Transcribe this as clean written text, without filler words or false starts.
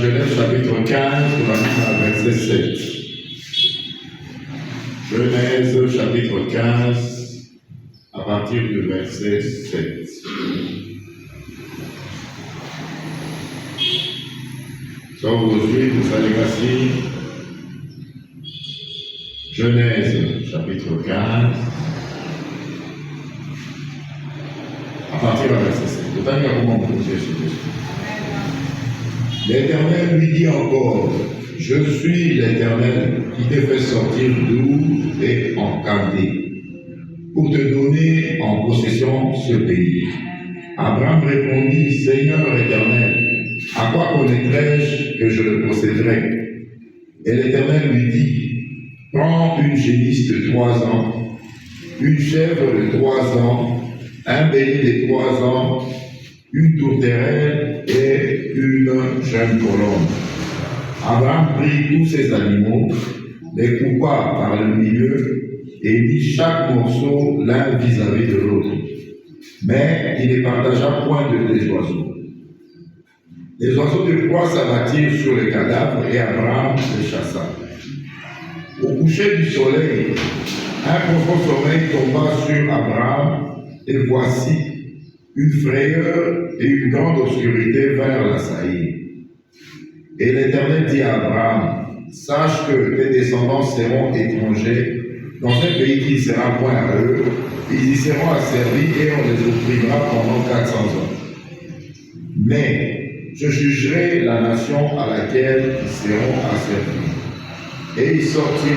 Genèse chapitre 15, verset 7. Genèse chapitre 15, à partir du verset 7. So aujourd'hui, vous allez passer Genèse chapitre 15, à partir du verset 7. Vous allez comment vous posez ce question. L'Éternel lui dit encore, je suis l'Éternel qui t'ai fait sortir d'Our et en Chaldée, pour te donner en possession ce pays. Abraham répondit, Seigneur Éternel, à quoi connaîtrais-je que je le posséderai? Et l'Éternel lui dit, prends une génisse de 3 ans, une chèvre de 3 ans, un bélier de 3 ans, une tourterelle et une jeune colombe. Abraham prit tous ces animaux, les coupa par le milieu et mit chaque morceau l'un vis-à-vis de l'autre. Mais il ne partagea point des oiseaux. Les oiseaux de proie s'abattirent sur le cadavre et Abraham les chassa. Au coucher du soleil, un profond sommeil tomba sur Abraham et voici, une frayeur et une grande obscurité vinrent l'assaillir. Et l'Éternel dit à Abraham, sache que tes descendants seront étrangers dans un pays qui ne sera point à eux, ils y seront asservis et on les opprimera pendant 400 ans. Mais je jugerai la nation à laquelle ils seront asservis. Et ils sortiront